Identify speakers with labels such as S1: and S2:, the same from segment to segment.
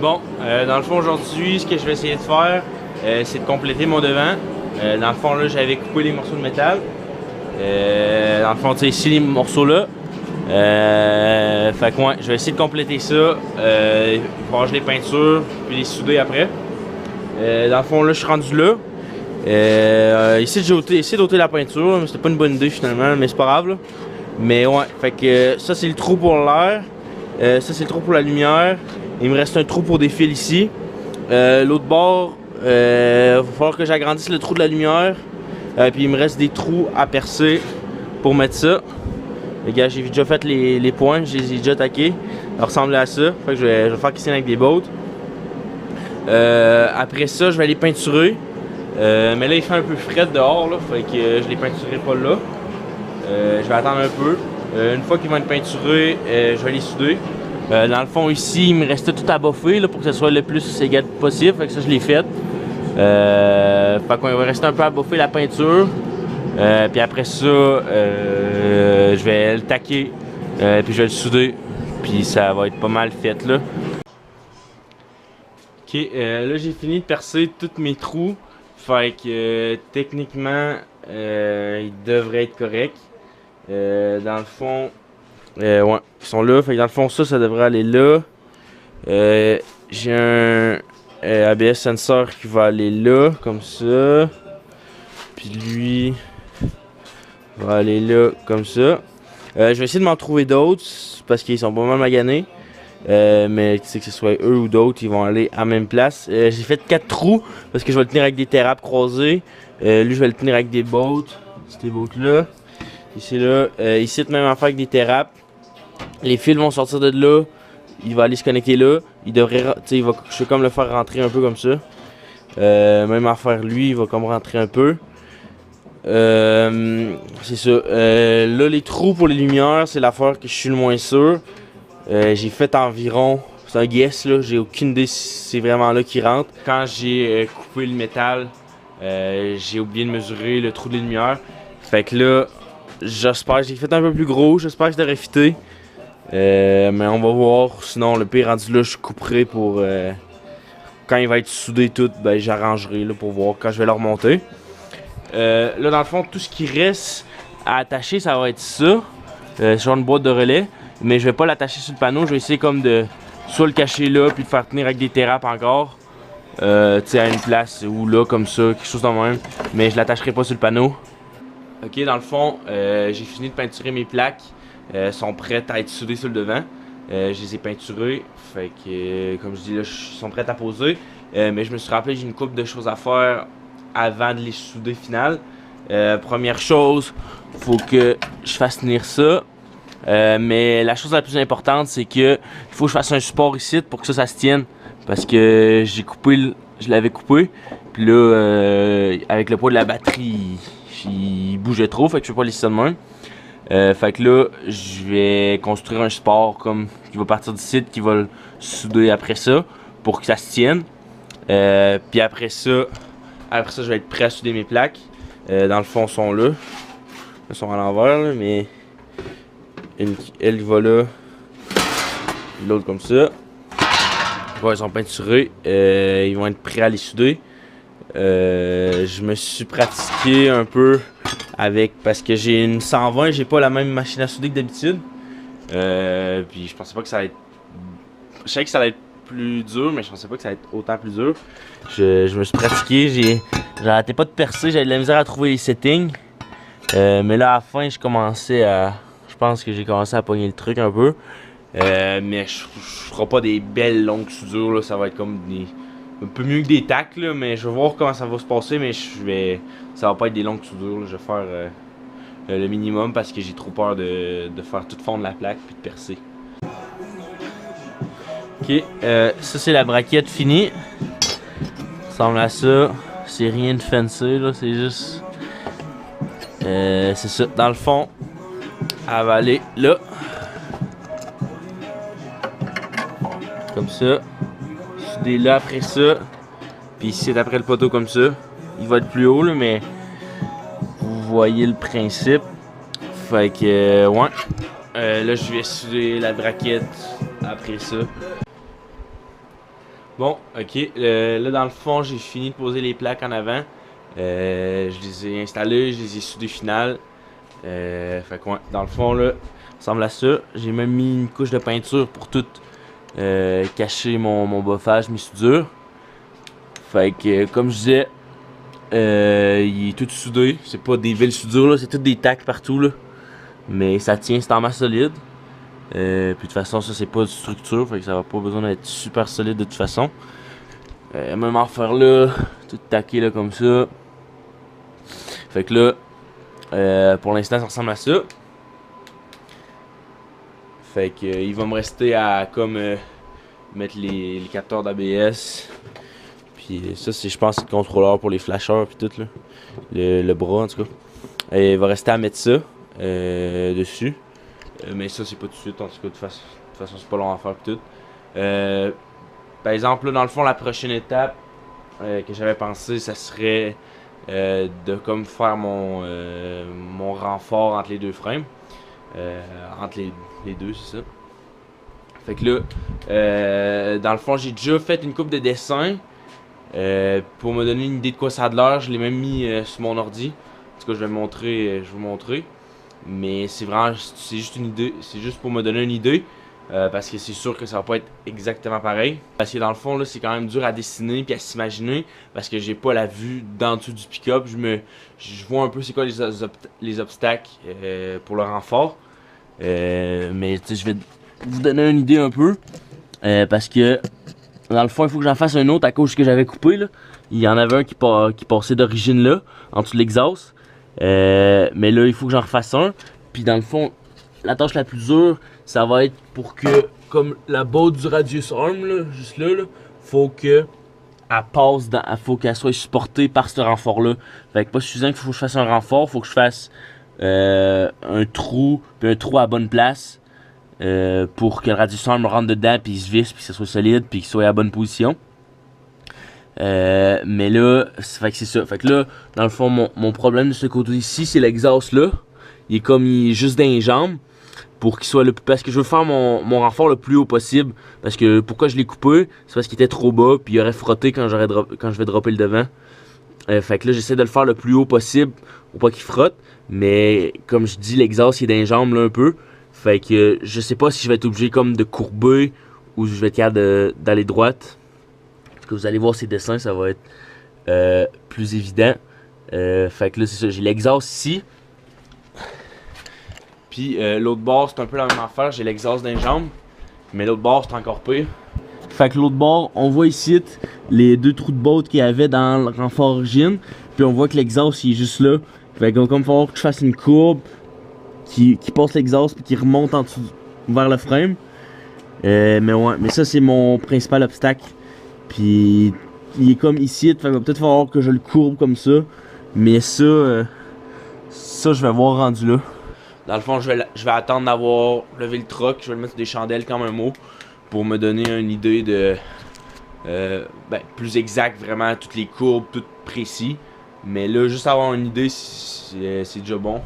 S1: Bon, dans le fond aujourd'hui, ce que je vais essayer de faire, c'est de compléter mon devant. Dans le fond là, j'avais coupé les morceaux de métal. Dans le fond, tu sais, ici les morceaux là. Fait que ouais, je vais essayer de compléter ça. Voir les peintures, puis les souder après. Dans le fond là, je suis rendu là. Ici j'ai essayé d'ôter la peinture, mais c'était pas une bonne idée finalement, mais c'est pas grave là. Mais ouais, fait que ça c'est le trou pour l'air. Ça c'est le trou pour la lumière. Il me reste un trou pour des fils ici. L'autre bord, va falloir que j'agrandisse le trou de la lumière. Puis il me reste des trous à percer pour mettre ça. Les gars, j'ai déjà fait les points, je les ai déjà attaqués. Ça ressemble à ça. Fait que je vais faire Christian avec des bottes. Après ça, je vais les peinturer. Mais là, il fait un peu frais dehors, là, fait que je les peinturerai pas là. Je vais attendre un peu. Une fois qu'ils vont être peinturés, je vais les souder. Dans le fond, ici, il me restait tout à boffer là, pour que ce soit le plus égal possible. Fait que ça, je l'ai fait. Fait qu'on va rester un peu à boffer la peinture. Puis après ça, je vais le taquer. Puis je vais le souder. Puis ça va être pas mal fait là. Ok, là j'ai fini de percer tous mes trous. Fait que techniquement, ils devraient être corrects. Dans le fond, ouais, ils sont là. Fait que dans le fond, ça devrait aller là. J'ai un ABS sensor qui va aller là, comme ça. Puis lui va aller là, comme ça. Je vais essayer de m'en trouver d'autres parce qu'ils sont pas mal maganés. Mais tu sais que ce soit eux ou d'autres, ils vont aller à la même place. J'ai fait 4 trous parce que je vais le tenir avec des terrapes croisées. Lui, je vais le tenir avec des bottes. Ces bottes là. Ici, là. Ici, même affaire avec des terrapes. Les fils vont sortir de là. Il va aller se connecter là. Il devrait, tu sais, je vais comme le faire rentrer un peu comme ça. Même affaire lui, il va comme rentrer un peu. C'est ça. Là, les trous pour les lumières, c'est l'affaire que je suis le moins sûr. J'ai fait environ, c'est un guess là, j'ai aucune idée si c'est vraiment là qu'il rentre. Quand j'ai coupé le métal, j'ai oublié de mesurer le trou de lumière. Fait que là, j'espère, j'ai fait un peu plus gros, j'espère que je devrais fitter. Mais on va voir, sinon le pire rendu là, je couperai pour quand il va être soudé tout, ben j'arrangerai là pour voir quand je vais le remonter. Là dans le fond, tout ce qui reste à attacher, ça va être ça, sur une boîte de relais. Mais je vais pas l'attacher sur le panneau, je vais essayer comme de soit le cacher là, puis de faire tenir avec des terrapes encore. Tu sais, à une place ou là, comme ça, quelque chose de même. Mais je l'attacherai pas sur le panneau. Ok, dans le fond, j'ai fini de peinturer mes plaques. Elles sont prêtes à être soudées sur le devant. Je les ai peinturées, fait que, comme je dis là, elles sont prêtes à poser. Mais je me suis rappelé, j'ai une couple de choses à faire avant de les souder final. Première chose, faut que je fasse tenir ça. Mais la chose la plus importante, c'est que il faut que je fasse un support ici pour que ça se tienne. Parce que j'ai coupé, je l'avais coupé. Puis là, avec le poids de la batterie, il bougeait trop, fait que je peux pas laisser ça de même. Fait que là, je vais construire un support comme qui va partir d'ici, qui va le souder après ça, pour que ça se tienne. Puis après ça, je vais être prêt à souder mes plaques. Dans le fond, elles sont là. Elles sont à l'envers, là, mais elle va là, l'autre comme ça. Bon, ils sont peinturés, ils vont être prêts à les souder. Je me suis pratiqué un peu avec, parce que j'ai une 120, j'ai pas la même machine à souder que d'habitude. Puis je pensais pas que ça allait être, je savais que ça allait être plus dur, mais je pensais pas que ça allait être autant plus dur. Je me suis pratiqué, j'arrêtais pas de percer, j'avais de la misère à trouver les settings. Mais là à la fin, je pense que j'ai commencé à pogner le truc un peu. Mais je ferai pas des belles longues soudures là, ça va être comme un peu mieux que des tacs là, mais je vais voir comment ça va se passer, mais ça va pas être des longues soudures là. Je vais faire le minimum parce que j'ai trop peur de faire tout fondre la plaque puis de percer. Ok, ça c'est la braquette finie. Ça ressemble à ça. C'est rien de fancy là, c'est juste c'est ça, dans le fond. Elle va aller là. Comme ça. Souder là après ça. Puis ici après le poteau comme ça. Il va être plus haut là, mais vous voyez le principe. Fait que ouais. Là je vais souder la braquette après ça. Bon, ok. Là, dans le fond, j'ai fini de poser les plaques en avant. Je les ai installées, je les ai soudées finales. Fait que ouais, dans le fond, là, ça ressemble à ça. J'ai même mis une couche de peinture pour tout cacher mon boffage, mes soudures. Fait que, comme je disais, il est tout soudé. C'est pas des belles soudures, là, c'est toutes des tacs partout, là. Mais ça tient, c'est en masse solide. Puis de toute façon, ça c'est pas de structure, fait que ça va pas besoin d'être super solide de toute façon. Même en faire là, tout taqué là comme ça. Fait que là, pour l'instant ça ressemble à ça. Fait que il va me rester à comme mettre les capteurs d'ABS. Puis ça c'est je pense le contrôleur pour les flashers puis tout là. Le bras en tout cas. Et il va rester à mettre ça dessus. Mais ça c'est pas tout de suite en tout cas de toute façon c'est pas long à faire pis tout. Par exemple là dans le fond la prochaine étape que j'avais pensé ça serait de comme faire mon renfort entre les deux frames. Entre les deux c'est ça. Fait que là dans le fond j'ai déjà fait une coupe de dessins. Pour me donner une idée de quoi ça a de l'air, je l'ai même mis sur mon ordi. En tout cas, je vais vous montrer. Mais c'est vraiment, c'est juste une idée, c'est juste pour me donner une idée. Parce que c'est sûr que ça va pas être exactement pareil. Parce que dans le fond, là, c'est quand même dur à dessiner puis à s'imaginer. Parce que j'ai pas la vue d'en dessous du pick-up. Je vois un peu c'est quoi les obstacles pour le renfort. Mais tu sais, je vais vous donner une idée un peu. Parce que dans le fond, il faut que j'en fasse un autre à cause que j'avais coupé. Là. Il y en avait un qui passait d'origine là, en dessous de l'exhaust. Mais là, il faut que j'en refasse un. Puis dans le fond, la tâche la plus dure, ça va être pour que, comme la botte du radius arm, là, juste là, faut que faut qu'elle soit supportée par ce renfort-là. Fait que pas suffisant qu'il faut que je fasse un renfort, faut que je fasse un trou, puis un trou à bonne place. Pour que le radius arm rentre dedans, puis il se visse, puis que ça soit solide, puis qu'il soit à la bonne position. Mais là, fait que c'est ça. Fait que là, dans le fond, mon problème de ce côté ici, c'est l'exhaust là. Il est juste dans les jambes. Pour qu'il soit le plus. Parce que je veux faire mon renfort le plus haut possible. Parce que pourquoi je l'ai coupé, c'est parce qu'il était trop bas, puis il aurait frotté quand je vais dropper le devant. Fait que là, j'essaie de le faire le plus haut possible pour pas qu'il frotte. Mais comme je dis, l'exhaust il est dans les jambes là un peu. Fait que je sais pas si je vais être obligé comme de courber ou je vais être capable d'aller droite. Parce que vous allez voir ces dessins, ça va être plus évident. Fait que là, c'est ça. J'ai l'exhaust ici. Puis l'autre bord, c'est un peu la même affaire. J'ai l'exhaust dans les jambes. Mais l'autre bord, c'est encore pire. Fait que l'autre bord, on voit ici les deux trous de botte qu'il y avait dans le renfort origine. Puis on voit que l'exhaust, il est juste là. Fait qu'il va comme falloir que je fasse une courbe qui passe l'exhaust puis qui remonte en dessous vers le frame. Mais ouais, mais ça c'est mon principal obstacle. Puis il est comme ici, fait qu'il va peut-être falloir que je le courbe comme ça. Mais ça, ça je vais voir rendu là. Dans le fond, je vais attendre d'avoir levé le truck. Je vais le mettre sur des chandelles comme un mot pour me donner une idée de plus exact, vraiment toutes les courbes, tout précis. Mais là, juste avoir une idée, c'est déjà bon.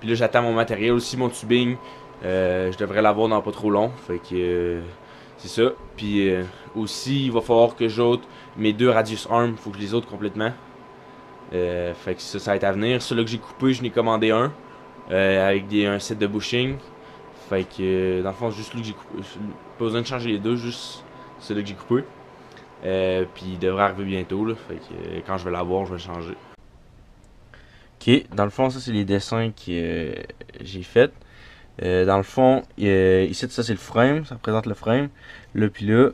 S1: Puis là, j'attends mon matériel aussi, mon tubing. Je devrais l'avoir dans pas trop long. Fait que c'est ça. Puis aussi, il va falloir que j'ôte mes deux radius arm. Faut que je les ôte complètement. Fait que ça va être à venir. Celui-là que j'ai coupé, je n'ai commandé un. Avec un set de bushing. Fait que dans le fond, c'est juste lui que j'ai coupé. Pas besoin de changer les deux, juste celui que j'ai coupé. Puis il devrait arriver bientôt. Là. Fait que quand je vais l'avoir, je vais le changer. Ok, dans le fond, ça c'est les dessins que j'ai fait. Dans le fond, ici ça c'est le frame, ça représente le frame. Là puis là,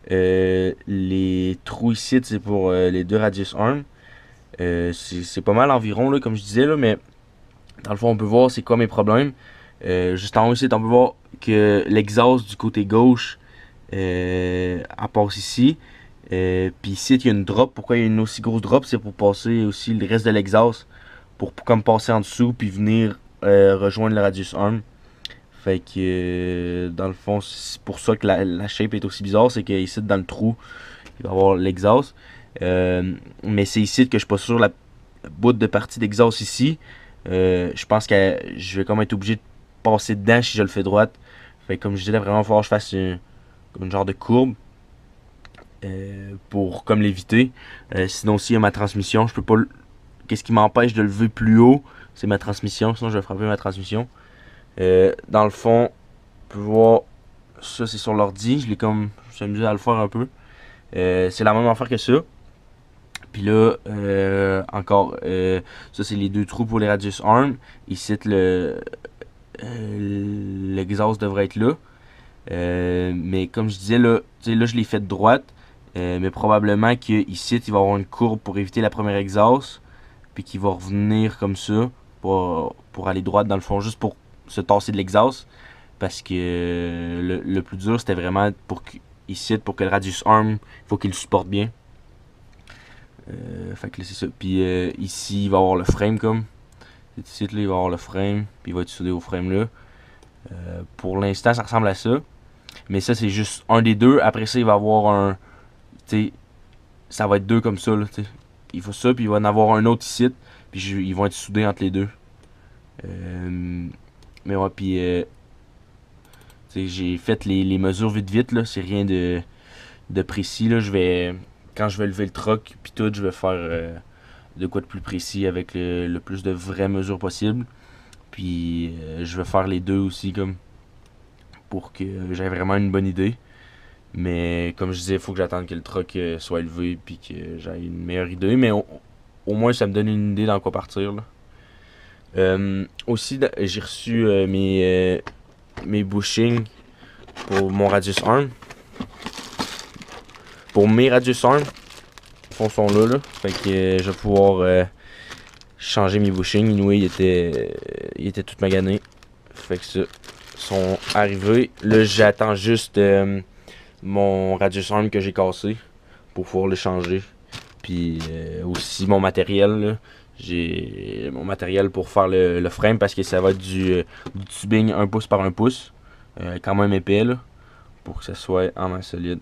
S1: les trous ici c'est pour les deux radius arm. C'est pas mal environ là, comme je disais là, mais dans le fond on peut voir c'est quoi mes problèmes. Juste en haut ici, on peut voir que l'exhaust du côté gauche elle passe ici. Puis ici il y a une drop. Pourquoi il y a une aussi grosse drop? C'est pour passer aussi le reste de l'exhaust. Pour comme passer en dessous puis venir rejoindre le radius arm. Fait que dans le fond c'est pour ça que la shape est aussi bizarre, c'est qu'ici dans le trou il va y avoir l'exhaust. Mais c'est ici que je suis pas sûr la bout de partie d'exhaust ici. Je pense que je vais comme être obligé de passer dedans si je le fais droite. Fait que comme je disais, vraiment il va falloir que je fasse une genre de courbe. pour comme l'éviter. Sinon aussi il y a ma transmission, je peux pas. Qu'est-ce qui m'empêche de lever plus haut, c'est ma transmission, sinon je vais frapper ma transmission. Dans le fond, on peut voir, ça c'est sur l'ordi, je suis amusé à le faire un peu. C'est la même affaire que ça. Puis là, encore, ça c'est les deux trous pour les radius arm. Ici, l'exhaust devrait être là. Mais comme je disais, là je l'ai fait de droite. Mais probablement qu'ici, il va y avoir une courbe pour éviter la première exhaust. Puis qu'il va revenir comme ça pour aller droite dans le fond, juste pour se tasser de l'exhaust. Parce que le plus dur, c'était vraiment ici, pour que le radius arm, il faut qu'il le supporte bien. Fait que là, c'est ça. Puis ici, il va y avoir le frame comme. Ici, là, il va y avoir le frame. Puis il va être soudé au frame là. Pour l'instant, ça ressemble à ça. Mais ça, c'est juste un des deux. Après ça, il va y avoir un. Tu sais, ça va être deux comme ça. Là, t'sais. Il faut ça, puis il va en avoir un autre ici. Puis ils vont être soudés entre les deux. Mais ouais, puis. J'ai fait les mesures vite là. C'est rien de précis. Là. Quand je vais lever le truck, puis tout, je vais faire de quoi de plus précis avec le plus de vraies mesures possible. Puis je vais faire les deux aussi, comme pour que j'aie vraiment une bonne idée. Mais comme je disais, il faut que j'attende que le truck soit élevé puis que j'aie une meilleure idée. Mais au moins, ça me donne une idée dans quoi partir. Là. Aussi, j'ai reçu mes bushings pour mon radius arm. Pour mes radius arm, ils sont là. Fait que je vais pouvoir changer mes bushings. Anyway, il était tout magané. Fait que ça, sont arrivés. Là, j'attends juste mon radius arm que j'ai cassé pour pouvoir le changer. Puis aussi mon matériel. Là. J'ai mon matériel pour faire le frame parce que ça va être du tubing 1 pouce par 1 pouce. Quand même épais là, pour que ça soit en main solide.